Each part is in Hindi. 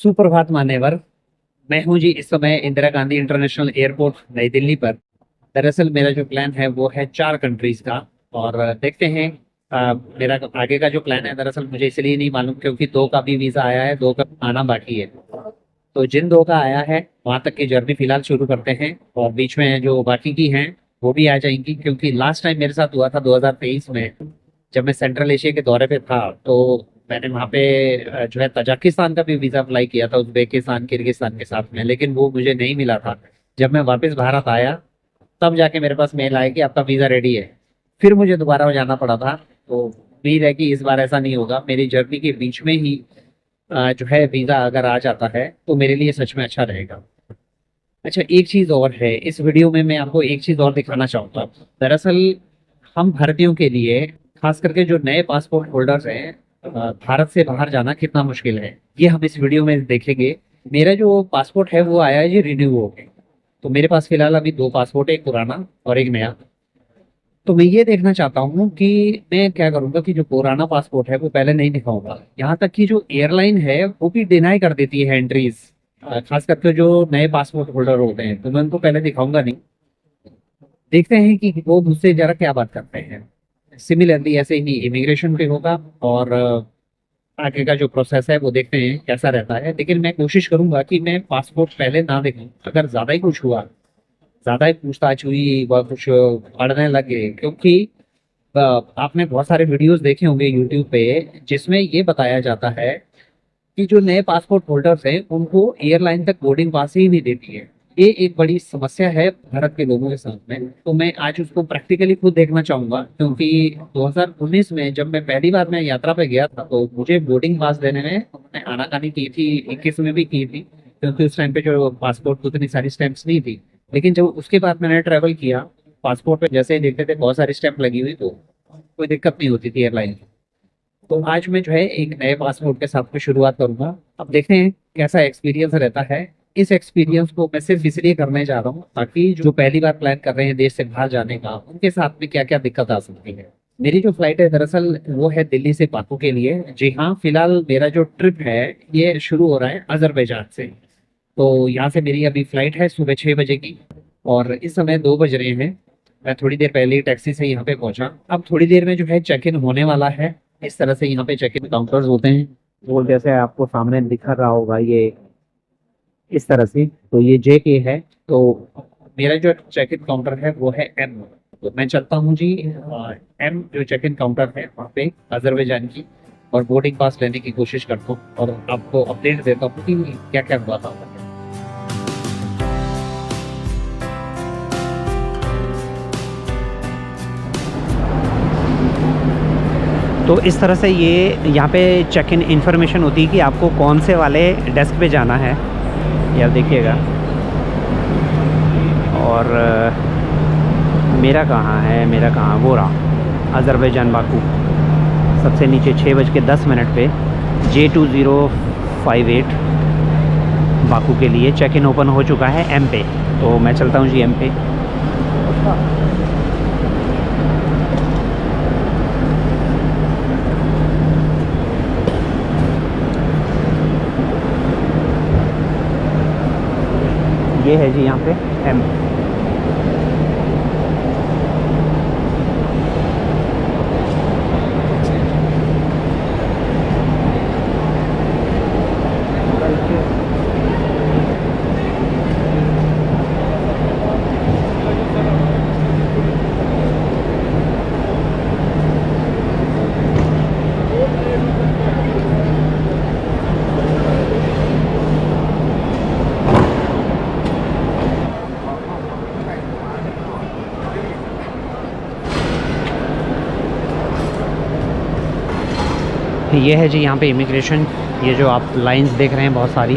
सुप्रभात मान्यवर। मैं हूं जी इस समय इंदिरा गांधी इंटरनेशनल एयरपोर्ट नई दिल्ली पर। दरअसल मेरा जो प्लान है वो है 4 कंट्रीज का। और देखते हैं। मेरा आगे का जो प्लान है दरअसल मुझे इसलिए नहीं मालूम क्योंकि 2 का भी वीज़ा आया है, 2 का आना बाकी है। तो जिन 2 का आया है वहां तक की जर्नी फिलहाल शुरू करते हैं, और बीच में जो बाकी की हैं वो भी आ जाएंगी, क्योंकि लास्ट टाइम मेरे साथ हुआ था 2023 में, जब मैं सेंट्रल एशिया के दौरे पे था। तो मैंने वहाँ पे जो है तजाकिस्तान का भी वीज़ा अप्लाई किया था, उज्बेकिस्तान किर्गिस्तान के साथ में, लेकिन वो मुझे नहीं मिला था। जब मैं वापस भारत आया तब जाके मेरे पास मेल आया कि आपका वीज़ा रेडी है। फिर मुझे दोबारा जाना पड़ा था। तो उम्मीद है कि इस बार ऐसा नहीं होगा, मेरी जर्नी के बीच में ही जो है वीज़ा अगर आ जाता है तो मेरे लिए सच में अच्छा रहेगा। अच्छा, एक चीज़ और है, इस वीडियो में मैं आपको एक चीज़ और दिखाना चाहूँगा। दरअसल हम भारतीयों के लिए, खास करके जो नए पासपोर्ट होल्डर्स हैं, भारत से बाहर जाना कितना मुश्किल है ये हम इस वीडियो में देखेंगे। मेरा जो पासपोर्ट है वो आया है जी रिन्यू हो के। तो मेरे पास फिलहाल अभी 2 पासपोर्ट है, एक पुराना और एक नया। तो मैं ये देखना चाहता हूँ कि मैं क्या करूँगा कि जो पुराना पासपोर्ट है वो पहले नहीं दिखाऊंगा। यहाँ तक कि जो एयरलाइन है वो भी डिनाई कर देती है एंट्रीज, खास करके जो नए पासपोर्ट होल्डर होते हैं, तो मैं उनको पहले दिखाऊंगा नहीं। देखते हैं कि वो मुझसे जरा क्या बात करते हैं। सिमिलरली ऐसे ही इमिग्रेशन पे होगा, और आगे का जो प्रोसेस है वो देखते हैं कैसा रहता है। लेकिन मैं कोशिश करूंगा कि मैं पासपोर्ट पहले ना देखूं। अगर ज़्यादा ही कुछ हुआ, ज़्यादा ही पूछताछ हुई व कुछ अड़ने लगे, क्योंकि आपने बहुत सारे वीडियोस देखे होंगे यूट्यूब पे जिसमें ये बताया जाता है कि जो नए पासपोर्ट होल्डर्स हैं उनको एयरलाइन तक बोर्डिंग पास ही नहीं देती है। ये एक बड़ी समस्या है भारत के लोगों के साथ में। तो मैं आज उसको प्रैक्टिकली खुद देखना चाहूंगा, क्योंकि 2019 में जब मैं पहली बार मैं यात्रा पे गया था तो मुझे बोर्डिंग पास देने में उन्होंने आनाकानी की थी, 21 में भी की थी, क्योंकि उस टाइम पे जो पासपोर्ट की उतनी सारी स्टैंप्स नहीं थी। लेकिन जब उसके बाद मैंने ट्रैवल किया, पासपोर्ट पे जैसे ही देखते थे बहुत सारी स्टैंप लगी हुई, तो कोई दिक्कत नहीं होती थी एयरलाइन। तो आज मैं जो है एक नए पासपोर्ट के साथ में शुरुआत करूंगा। अब देखते हैं कैसा एक्सपीरियंस रहता है। इस एक्सपीरियंस को मैं सिर्फ इसलिए करने जा रहा हूँ ताकि जो पहली बार प्लान कर रहे हैं देश से बाहर जाने का, उनके साथ में क्या क्या दिक्कत आ सकती है। मेरी जो फ्लाइट है दरअसल वो है दिल्ली से बाकू के लिए। जी हाँ, फिलहाल मेरा जो ट्रिप है ये शुरू हो रहा है अजरबैजान से। तो यहाँ से मेरी अभी फ्लाइट है सुबह 6 बजे की, और इस समय 2 बज रहे हैं। मैं थोड़ी देर पहले ही टैक्सी से यहाँ पे पहुंचा। अब थोड़ी देर में जो है चेक इन होने वाला है। इस तरह से यहाँ पे चेक इन काउंटर्स होते हैं, वो जैसे आपको सामने दिख रहा होगा ये इस तरह से। तो ये जे के है। तो मेरा जो चेक इन काउंटर है वो है एम। तो मैं चलता हूँ जी एम जो चेक इन काउंटर है वहाँ पे अजरबैजान की, और बोर्डिंग पास लेने की कोशिश करता हूँ और आपको अपडेट देता हूँ कि क्या क्या हुआ था। तो इस तरह से ये यहाँ पे चेक इन इन्फॉर्मेशन होती है कि आपको कौन से वाले डेस्क पे जाना है, यार देखिएगा। और मेरा कहाँ है, मेरा कहाँ, वो रहा अजरबैजान बाकू। सबसे नीचे 6:10 पे J2058 बाकू के लिए चेक इन ओपन हो चुका है एम पे। तो मैं चलता हूँ जी एम पे। ये है जी यहाँ पे एम। ये है जी यहाँ पे इमिग्रेशन। ये जो आप लाइंस देख रहे हैं बहुत सारी,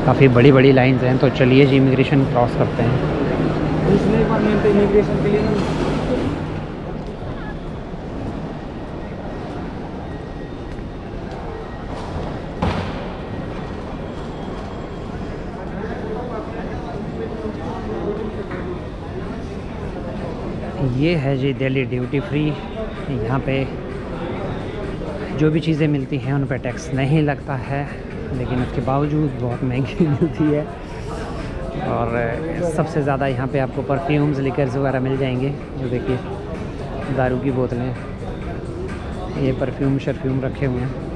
काफ़ी बड़ी बड़ी लाइंस हैं। तो चलिए जी इमिग्रेशन क्रॉस करते हैं। इमिग्रेशन के लिए ये है जी दिल्ली ड्यूटी फ्री। यहाँ पे जो भी चीज़ें मिलती हैं उन पर टैक्स नहीं लगता है। लेकिन उसके बावजूद बहुत महंगी मिलती है। और सबसे ज़्यादा यहाँ पे आपको परफ्यूम्स, लिकर्स वगैरह मिल जाएंगे। जो देखिए दारू की बोतलें, ये परफ्यूम शरफ्यूम रखे हुए हैं।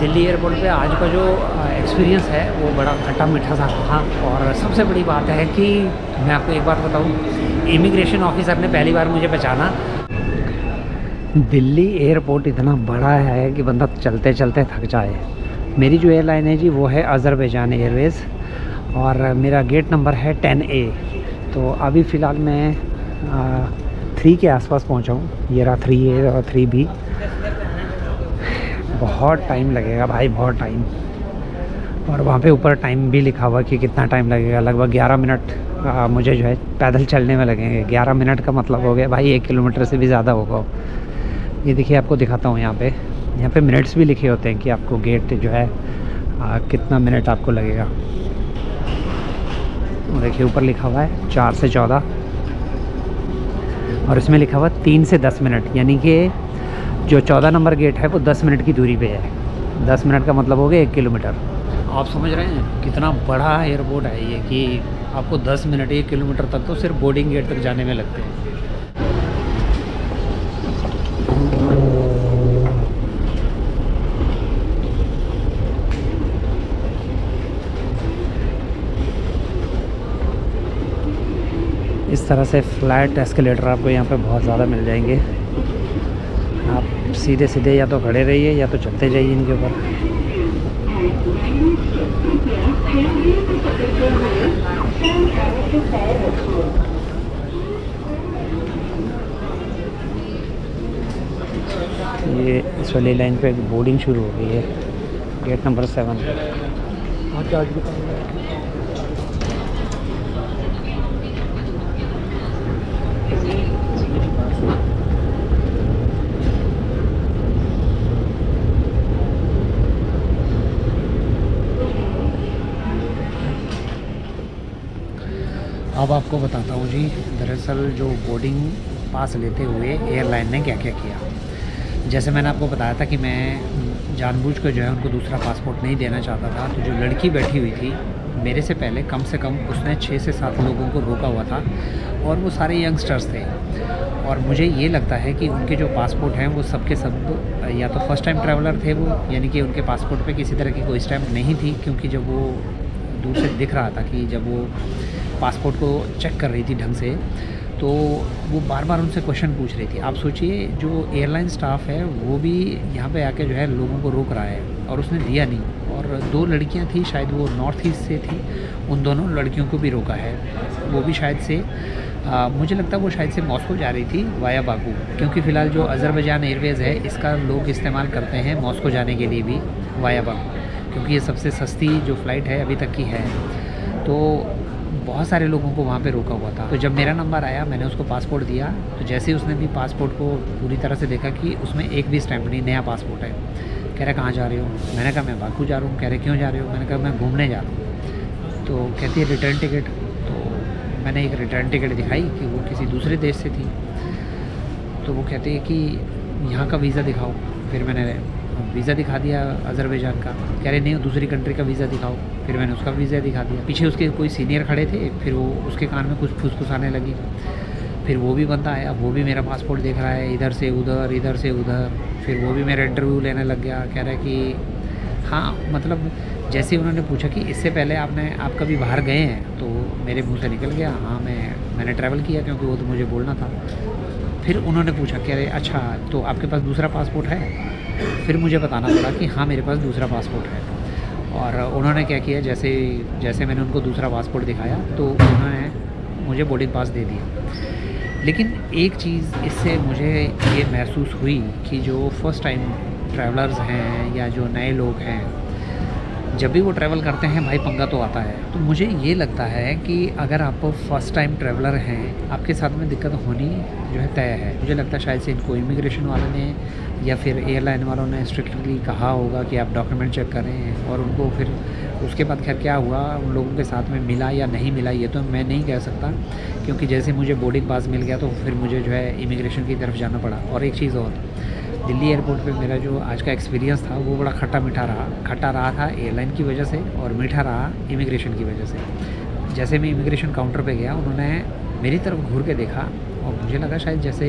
दिल्ली एयरपोर्ट पे आज का जो एक्सपीरियंस है वो बड़ा खट्टा मीठा सा था। और सबसे बड़ी बात है कि मैं आपको एक बात बताऊं, इमिग्रेशन ऑफिसर ने पहली बार मुझे पहचाना। दिल्ली एयरपोर्ट इतना बड़ा है कि बंदा चलते चलते थक जाए। मेरी जो एयरलाइन है जी वो है अज़रबैजान एयरवेज़ और मेरा गेट नंबर है 10A। तो अभी फ़िलहाल मैं 3 के आसपास पहुंचा हूँ। ये रहा 3A और 3B। बहुत टाइम लगेगा भाई, बहुत टाइम। और वहाँ पे ऊपर टाइम भी लिखा हुआ कि कितना टाइम लगेगा। लगभग 11 मिनट मुझे जो है पैदल चलने में लगेंगे। 11 मिनट का मतलब हो गया भाई 1 किलोमीटर से भी ज़्यादा होगा। ये देखिए आपको दिखाता हूँ, यहाँ पे मिनट्स भी लिखे होते हैं कि आपको गेट जो है कितना मिनट आपको लगेगा। देखिए ऊपर लिखा हुआ है 4 से 14 और इसमें लिखा हुआ 3 से 10 मिनट, यानी कि जो 14 नंबर गेट है वो 10 मिनट की दूरी पे है। 10 मिनट का मतलब हो गया 1 किलोमीटर। आप समझ रहे हैं कितना बड़ा एयरपोर्ट है ये, कि आपको 10 मिनट 1 किलोमीटर तक तो सिर्फ बोर्डिंग गेट तक जाने में लगते हैं। इस तरह से फ्लैट एस्केलेटर आपको यहाँ पे बहुत ज़्यादा मिल जाएंगे। आप सीधे सीधे या तो खड़े रहिए या तो चलते जाइए इनके ऊपर। ये इस वाली लाइन पे बोर्डिंग शुरू हो गई है, गेट नंबर 7। अब आपको बताता हूँ जी, दरअसल जो बोर्डिंग पास लेते हुए एयरलाइन ने क्या क्या किया। जैसे मैंने आपको बताया था कि मैं जानबूझ कर जो है उनको दूसरा पासपोर्ट नहीं देना चाहता था। तो जो लड़की बैठी हुई थी मेरे से कम उसने 6 से 7 लोगों को रोका हुआ था और वो सारे यंगस्टर्स थे। और मुझे ये लगता है कि उनके जो पासपोर्ट हैं वो सब के सब या तो फर्स्ट टाइम ट्रैवलर थे वो, यानी कि उनके पासपोर्ट पे किसी तरह की कोई स्टैम्प नहीं थी। क्योंकि जब वो दूर से दिख रहा था कि जब वो पासपोर्ट को चेक कर रही थी ढंग से, तो वो बार बार उनसे क्वेश्चन पूछ रही थी। आप सोचिए जो एयरलाइन स्टाफ है वो भी यहाँ पे आके जो है लोगों को रोक रहा है और उसने दिया नहीं। और 2 लड़कियाँ थी, शायद वो नॉर्थ ईस्ट से थी, उन दोनों लड़कियों को भी रोका है। वो भी शायद से मुझे लगता है वो शायद से मॉस्को जा रही थी वाया बाकू, क्योंकि फ़िलहाल जो अज़रबैजान एयरवेज़ है इसका लोग इस्तेमाल करते हैं मॉस्को जाने के लिए भी वाया बाकू, क्योंकि ये सबसे सस्ती जो फ़्लाइट है अभी तक की है। तो बहुत सारे लोगों को वहाँ पे रोका हुआ था। तो जब मेरा नंबर आया मैंने उसको पासपोर्ट दिया, तो जैसे ही उसने भी पासपोर्ट को पूरी तरह से देखा कि उसमें एक भी स्टैम्प नहीं, नया पासपोर्ट है। कह रहा कहाँ जा रहे हो? मैंने कहा मैं बाकू जा रहा हूँ। कह रहे क्यों जा रहे हो? मैंने कहा मैं घूमने जा रहा हूँ। तो कहती है रिटर्न टिकट। तो मैंने एक रिटर्न टिकट दिखाई कि वो किसी दूसरे देश से थी। तो वो कहती है कि यहाँ का वीज़ा दिखाओ। फिर मैंने वीज़ा दिखा दिया अज़रबैजान का। कह रहे नहीं दूसरी कंट्री का वीज़ा दिखाओ। फिर मैंने उसका वीज़ा दिखा दिया। पीछे उसके कोई सीनियर खड़े थे, फिर वो उसके कान में कुछ फुसफुसाने लगी। फिर वो भी बंदा आया, वो भी मेरा पासपोर्ट देख रहा है, इधर से उधर इधर से उधर। फिर वो भी मेरा इंटरव्यू लेने लग गया। कह रहा है कि हाँ, मतलब जैसे उन्होंने पूछा कि इससे पहले आप कभी बाहर गए हैं, तो मेरे मुँह से निकल गया हाँ मैंने ट्रैवल किया, क्योंकि वो तो मुझे बोलना था। फिर उन्होंने पूछा कह रहे अच्छा तो आपके पास दूसरा पासपोर्ट है? फिर मुझे बताना पड़ा कि हाँ मेरे पास दूसरा पासपोर्ट है। और उन्होंने क्या किया, जैसे मैंने उनको दूसरा पासपोर्ट दिखाया तो उन्होंने मुझे बोर्डिंग पास दे दिया। लेकिन एक चीज़ इससे मुझे ये महसूस हुई कि जो फर्स्ट टाइम ट्रैवलर्स हैं या जो नए लोग हैं जब भी वो ट्रैवल करते हैं भाई पंगा तो आता है। तो मुझे ये लगता है कि अगर आप फर्स्ट टाइम ट्रैवलर हैं, आपके साथ में दिक्कत होनी जो है तय है। मुझे लगता है शायद से इनको इमिग्रेशन वालों ने या फिर एयरलाइन वालों ने स्ट्रिक्टली कहा होगा कि आप डॉक्यूमेंट चेक करें, और उनको फिर उसके बाद खैर क्या हुआ उन लोगों के साथ में मिला या नहीं मिला ये तो मैं नहीं कह सकता, क्योंकि जैसे मुझे बोर्डिंग पास मिल गया तो फिर मुझे जो है इमिग्रेशन की तरफ जाना पड़ा। और एक चीज़ और, दिल्ली एयरपोर्ट पे मेरा जो आज का एक्सपीरियंस था वो बड़ा खट्टा मीठा रहा। खट्टा रहा था एयरलाइन की वजह से और मीठा रहा इमिग्रेशन की वजह से। जैसे मैं इमिग्रेशन काउंटर पे गया, उन्होंने मेरी तरफ घूर के देखा और मुझे लगा शायद जैसे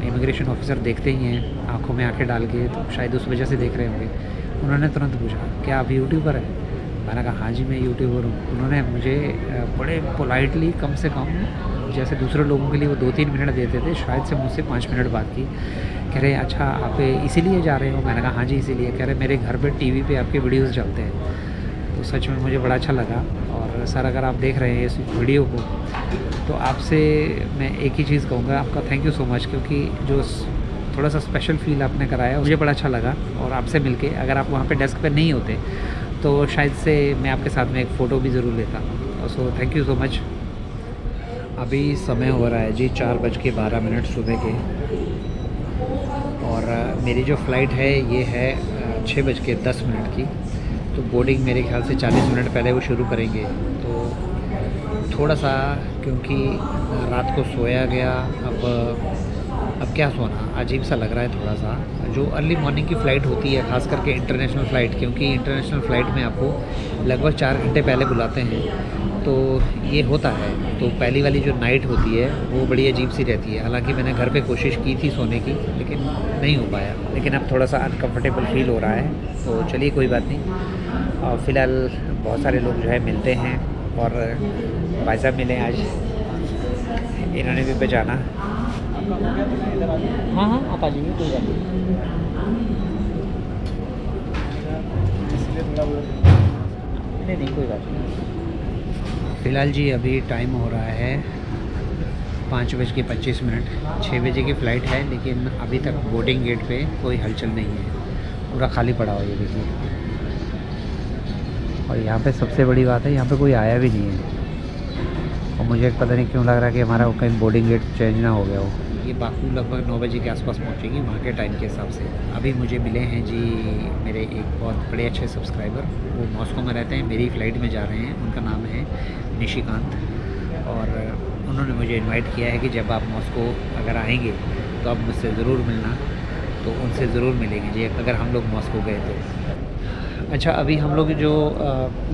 इमिग्रेशन ऑफिसर देखते ही हैं आंखों में आंखें डाल के, तो शायद उस वजह से देख रहे होंगे। उन्होंने तुरंत पूछा क्या आप यूट्यूबर हैं? मैंने कहा हाँ जी मैं यूट्यूबर हूँ। उन्होंने मुझे बड़े पोलाइटली, कम से कम जैसे दूसरे लोगों के लिए वो 2-3 मिनट देते थे, शायद से मुझसे 5 मिनट बात की। कह रहे अच्छा आप इसीलिए जा रहे हो? मैंने कहा हाँ जी इसीलिए। कह रहे मेरे घर पे टीवी पे आपके वीडियोस चलते हैं। तो सच में मुझे बड़ा अच्छा लगा। और सर अगर आप देख रहे हैं इस वीडियो को तो आपसे मैं एक ही चीज़ कहूँगा, आपका थैंक यू सो मच, क्योंकि जो थोड़ा सा स्पेशल फील आपने कराया मुझे बड़ा अच्छा लगा। और आपसे मिलके, अगर आप वहाँ पे डेस्क पे नहीं होते तो शायद से मैं आपके साथ में एक फ़ोटो भी ज़रूर लेता। So thank you so much. अभी समय हो रहा है जी 4:12 सुबह के, और मेरी जो फ़्लाइट है ये है 6:10 की। तो बोर्डिंग मेरे ख्याल से 40 मिनट पहले वो शुरू करेंगे। तो थोड़ा सा, क्योंकि रात को सोया गया, अब क्या सोना, अजीब सा लग रहा है थोड़ा सा। जो अर्ली मॉर्निंग की फ़्लाइट होती है, ख़ास करके इंटरनेशनल फ़्लाइट, क्योंकि इंटरनेशनल फ़्लाइट में आपको लगभग 4 घंटे पहले बुलाते हैं, तो ये होता है। तो पहली वाली जो नाइट होती है वो बड़ी अजीब सी रहती है। हालांकि मैंने घर पे कोशिश की थी सोने की, लेकिन नहीं हो पाया। लेकिन अब थोड़ा सा अनकम्फर्टेबल फील हो रहा है, तो चलिए कोई बात नहीं। और फ़िलहाल बहुत सारे लोग जो है मिलते हैं, और भाई साहब मिले आज, इन्होंने भी बचाना। हाँ हाँ आप आ जाइए, कोई बात नहीं। नहीं कोई बात नहीं। फ़िलहाल जी अभी टाइम हो रहा है 5:25। 6 बजे की फ़्लाइट है, लेकिन अभी तक बोर्डिंग गेट पे कोई हलचल नहीं है, पूरा खाली पड़ा हुआ ये देखिए। और यहाँ पे सबसे बड़ी बात है, यहाँ पे कोई आया भी नहीं है। और मुझे पता नहीं क्यों लग रहा है कि हमारा कहीं बोर्डिंग गेट चेंज ना हो गया हो। ये बाकू लगभग 9 बजे के आसपास पहुँचेगी वहाँ के टाइम के हिसाब से। अभी मुझे मिले हैं जी मेरे एक बहुत बड़े अच्छे सब्सक्राइबर, वो मॉस्को में रहते हैं, मेरी फ़्लाइट में जा रहे हैं। उनका नाम है निशिकांत, और उन्होंने मुझे इनवाइट किया है कि जब आप मॉस्को अगर आएंगे तो आप मुझसे ज़रूर मिलना। तो उनसे ज़रूर मिलेंगे जी अगर हम लोग मॉस्को गए तो। अच्छा अभी हम लोग जो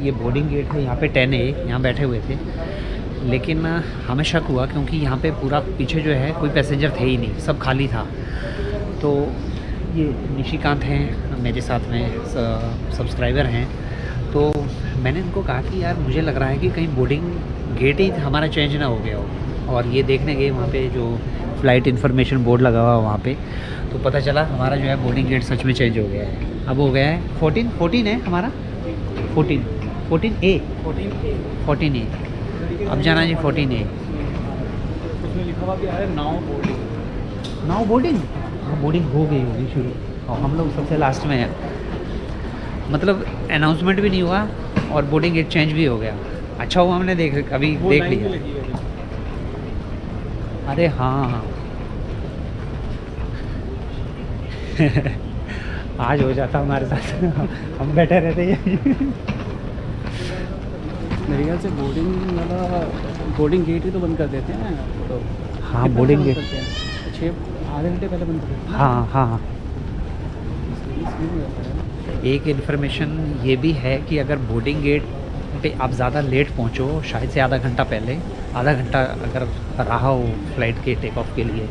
ये बोर्डिंग गेट है यहाँ पे 10 है, यहाँ बैठे हुए थे, लेकिन हमें शक हुआ क्योंकि यहाँ पे पूरा पीछे जो है कोई पैसेंजर थे ही नहीं, सब खाली था। तो ये निशिकांत हैं मेरे साथ में, सब्सक्राइबर हैं। तो मैंने इनको कहा कि यार मुझे लग रहा है कि कहीं बोर्डिंग गेट ही हमारा चेंज ना हो गया हो। और ये देखने गए वहाँ पे जो फ़्लाइट इन्फॉर्मेशन बोर्ड लगा हुआ वहाँ पे, तो पता चला हमारा जो है बोर्डिंग गेट सच में चेंज हो गया है। अब हो गया है 14 है हमारा, 14A। अब जाना जी 14A। उसमें लिखा हुआ भी है नाउ बोर्डिंग। हाँ बोर्डिंग हो गई होगी शुरू, और हम लोग सबसे लास्ट में हैं। मतलब अनाउंसमेंट भी नहीं हुआ और बोर्डिंग गेट चेंज भी हो गया। अच्छा हुआ हमने देख लिया। अरे हाँ आज हो जाता हमारे साथ हम बैठे रहते हैं। मेरे ख्याल से बोर्डिंग गेट ही तो बंद कर देते हैं तो। हाँ बोर्डिंग गेट 6 आधे घंटे पहले बंद कर देते हैं। हाँ हाँ। एक इन्फॉर्मेशन ये भी है कि अगर बोर्डिंग गेट पे आप ज़्यादा लेट पहुँचो, शायद से आधा घंटा पहले, आधा घंटा अगर रहा हो फ्लाइट के टेक ऑफ के लिए,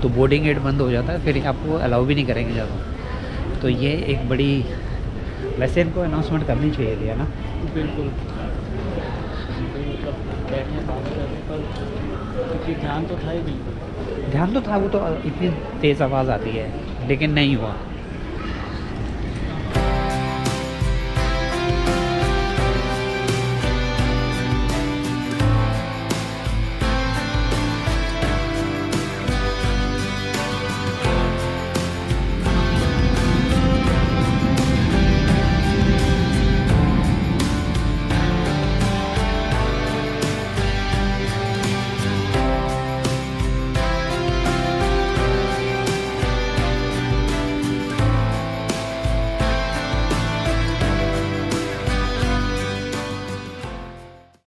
तो बोर्डिंग गेट बंद हो जाता है, फिर आपको अलाउ भी नहीं करेंगे ज़्यादा। तो ये एक बड़ी, वैसे इनको अनाउंसमेंट करनी चाहिए थी, है ना? बिल्कुल। बैठने बात करने पर क्योंकि ध्यान तो था ही बिल्कुल। ध्यान तो था, वो तो इतनी तेज़ आवाज़ आती है, लेकिन नहीं हुआ।